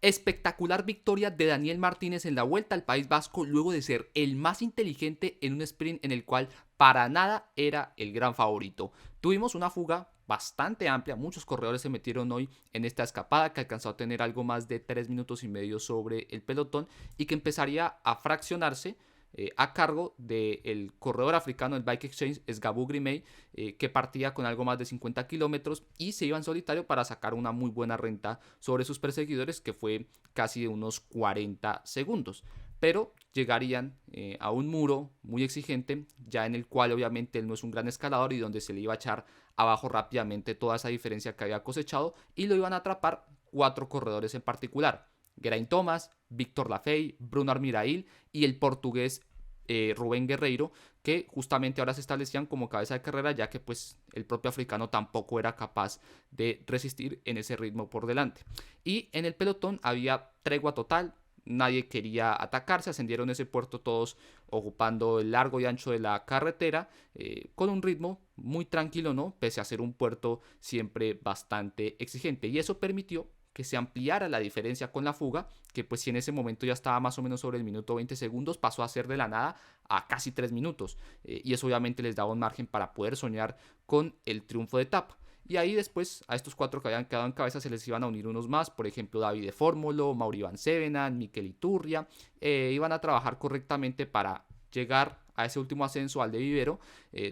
Espectacular victoria de Daniel Martínez en la Vuelta al País Vasco luego de ser el más inteligente en un sprint en el cual para nada era el gran favorito. Tuvimos una fuga bastante amplia, muchos corredores se metieron hoy en esta escapada que alcanzó a tener algo más de 3 minutos y medio sobre el pelotón y que empezaría a fraccionarse a cargo del corredor africano del Bike Exchange, Esgabou Grimey, que partía con algo más de 50 kilómetros y se iba en solitario para sacar una muy buena renta sobre sus perseguidores, que fue casi de unos 40 segundos. Pero llegarían a un muro muy exigente, ya en el cual obviamente él no es un gran escalador y donde se le iba a echar abajo rápidamente toda esa diferencia que había cosechado y lo iban a atrapar 4 corredores en particular. Geraint Thomas, Víctor Lafay, Bruno Armirail y el portugués Rubén Guerreiro, que justamente ahora se establecían como cabeza de carrera, ya que pues el propio africano tampoco era capaz de resistir en ese ritmo por delante. Y en el pelotón había tregua total, nadie quería atacar, se ascendieron ese puerto todos ocupando el largo y ancho de la carretera, con un ritmo muy tranquilo, ¿no? Pese a ser un puerto siempre bastante exigente. Y eso permitió que se ampliara la diferencia con la fuga, que pues si en ese momento ya estaba más o menos sobre el minuto 20 segundos, pasó a ser de la nada a casi 3 minutos. Y eso obviamente les daba un margen para poder soñar con el triunfo de etapa. Y ahí después a estos 4 que habían quedado en cabeza se les iban a unir unos más, por ejemplo David de Fórmulo, Mauri Van Sevenan, Mikel Iturria, iban a trabajar correctamente para llegar a ese último ascenso al de Vivero,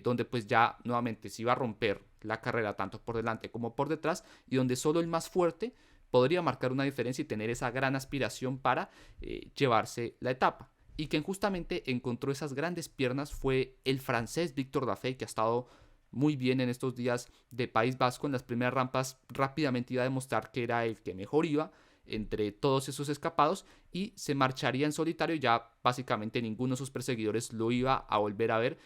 donde pues ya nuevamente se iba a romper la carrera tanto por delante como por detrás y donde solo el más fuerte podría marcar una diferencia y tener esa gran aspiración para llevarse la etapa. Y quien justamente encontró esas grandes piernas fue el francés Víctor Lafay, que ha estado muy bien en estos días de País Vasco. En las primeras rampas rápidamente iba a demostrar que era el que mejor iba entre todos esos escapados y se marcharía en solitario. Ya básicamente ninguno de sus perseguidores lo iba a volver a ver,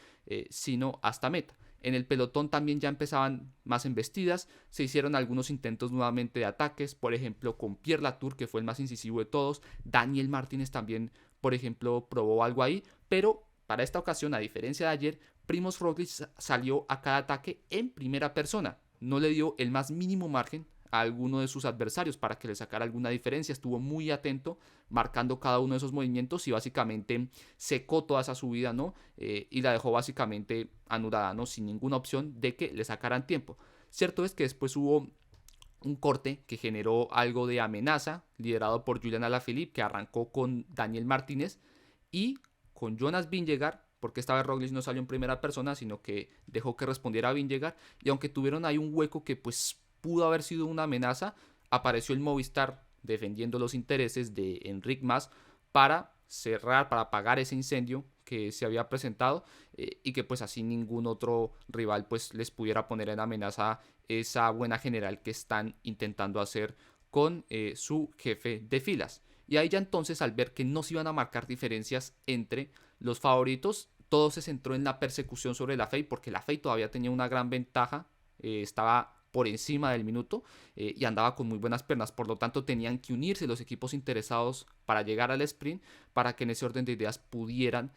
sino hasta meta. En el pelotón también ya empezaban más embestidas, se hicieron algunos intentos nuevamente de ataques, por ejemplo con Pierre Latour, que fue el más incisivo de todos. Daniel Martínez también, por ejemplo, probó algo ahí, pero para esta ocasión, a diferencia de ayer, Primoz Roglic salió a cada ataque en primera persona, no le dio el más mínimo margen a alguno de sus adversarios para que le sacara alguna diferencia, estuvo muy atento marcando cada uno de esos movimientos y básicamente secó toda esa subida, ¿no? Y la dejó básicamente anulada, ¿no? Sin ninguna opción de que le sacaran tiempo. Cierto es que después hubo un corte que generó algo de amenaza, liderado por Julian Alaphilippe, que arrancó con Daniel Martínez y con Jonas Vingegaard, porque esta vez Roglic no salió en primera persona, sino que dejó que respondiera a Vingegaard, y aunque tuvieron ahí un hueco que pues pudo haber sido una amenaza, apareció el Movistar defendiendo los intereses de Enric Mas para cerrar, para apagar ese incendio que se había presentado, y que pues así ningún otro rival pues les pudiera poner en amenaza esa buena general que están intentando hacer con su jefe de filas. Y ahí ya entonces, al ver que no se iban a marcar diferencias entre los favoritos, todo se centró en la persecución sobre la FEI, porque la FEI todavía tenía una gran ventaja, estaba por encima del minuto, y andaba con muy buenas piernas, por lo tanto tenían que unirse los equipos interesados para llegar al sprint, para que en ese orden de ideas pudieran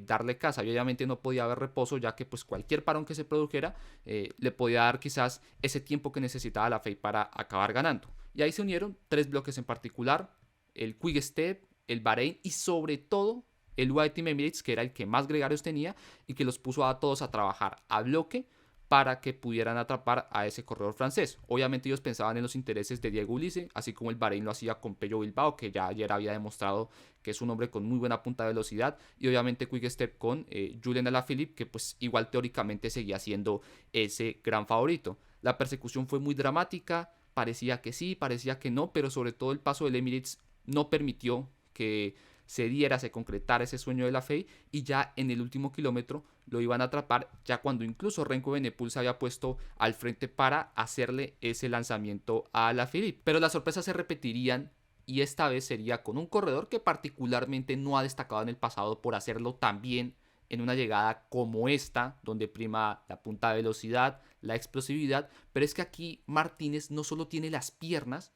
darle caza. Y obviamente no podía haber reposo, ya que pues cualquier parón que se produjera le podía dar quizás ese tiempo que necesitaba la FEI para acabar ganando. Y ahí se unieron 3 bloques en particular: el Quick Step, el Bahrein y sobre todo el UAE Team Emirates, que era el que más gregarios tenía y que los puso a todos a trabajar a bloque para que pudieran atrapar a ese corredor francés. Obviamente ellos pensaban en los intereses de Diego Ulissi, así como el Bahrein lo hacía con Pello Bilbao, que ya ayer había demostrado que es un hombre con muy buena punta de velocidad, y obviamente Quick Step con Julian Alaphilippe, que pues igual teóricamente seguía siendo ese gran favorito. La persecución fue muy dramática, parecía que sí, parecía que no, pero sobre todo el paso del Emirates no permitió que se diera, se concretara ese sueño de la FEI, y ya en el último kilómetro lo iban a atrapar, ya cuando incluso Renko Benepul se había puesto al frente para hacerle ese lanzamiento a Alaphilippe. Pero las sorpresas se repetirían, y esta vez sería con un corredor que particularmente no ha destacado en el pasado por hacerlo tan bien en una llegada como esta, donde prima la punta de velocidad, la explosividad, pero es que aquí Martínez no solo tiene las piernas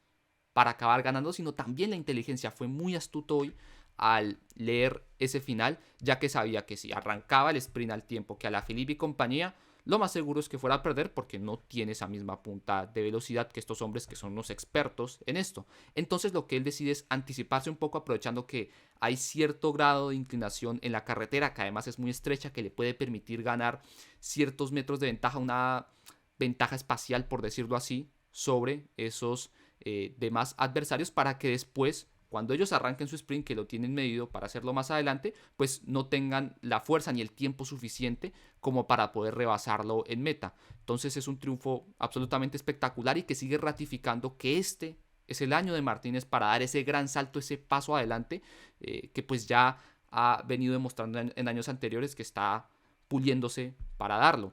para acabar ganando, sino también la inteligencia. Fue muy astuto hoy al leer ese final, ya que sabía que si arrancaba el sprint al tiempo que Alaphilippe y compañía, lo más seguro es que fuera a perder porque no tiene esa misma punta de velocidad que estos hombres que son unos expertos en esto. Entonces lo que él decide es anticiparse un poco aprovechando que hay cierto grado de inclinación en la carretera, que además es muy estrecha, que le puede permitir ganar ciertos metros de ventaja, una ventaja espacial, por decirlo así, sobre esos demás adversarios para que después, cuando ellos arranquen su sprint, que lo tienen medido para hacerlo más adelante, pues no tengan la fuerza ni el tiempo suficiente como para poder rebasarlo en meta. Entonces es un triunfo absolutamente espectacular y que sigue ratificando que este es el año de Martínez para dar ese gran salto, ese paso adelante, que pues ya ha venido demostrando en años anteriores que está puliéndose para darlo.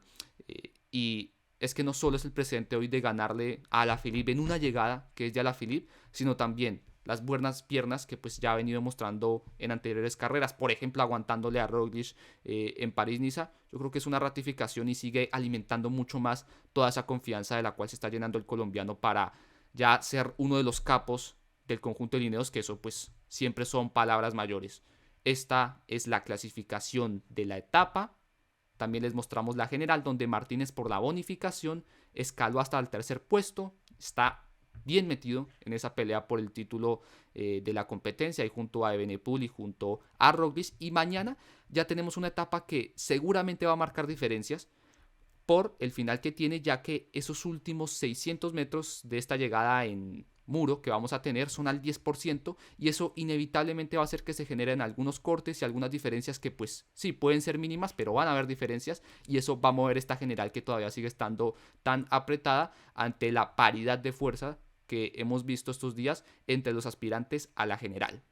Y es que no solo es el presente hoy de ganarle a Alaphilippe en una llegada, que es ya Alaphilippe, sino también las buenas piernas que pues ya ha venido mostrando en anteriores carreras, por ejemplo aguantándole a Roglic en París-Niza. Yo creo que es una ratificación y sigue alimentando mucho más toda esa confianza de la cual se está llenando el colombiano para ya ser uno de los capos del conjunto de Lineos, que eso pues siempre son palabras mayores. Esta es la clasificación de la etapa. También les mostramos la general, donde Martínez por la bonificación escaló hasta el tercer puesto. Está bien metido en esa pelea por el título de la competencia y junto a Evenepoel y junto a Roglic. Y mañana ya tenemos una etapa que seguramente va a marcar diferencias por el final que tiene, ya que esos últimos 600 metros de esta llegada en muro que vamos a tener son al 10% y eso inevitablemente va a hacer que se generen algunos cortes y algunas diferencias que pues sí pueden ser mínimas, pero van a haber diferencias y eso va a mover esta general que todavía sigue estando tan apretada ante la paridad de fuerza que hemos visto estos días entre los aspirantes a la general.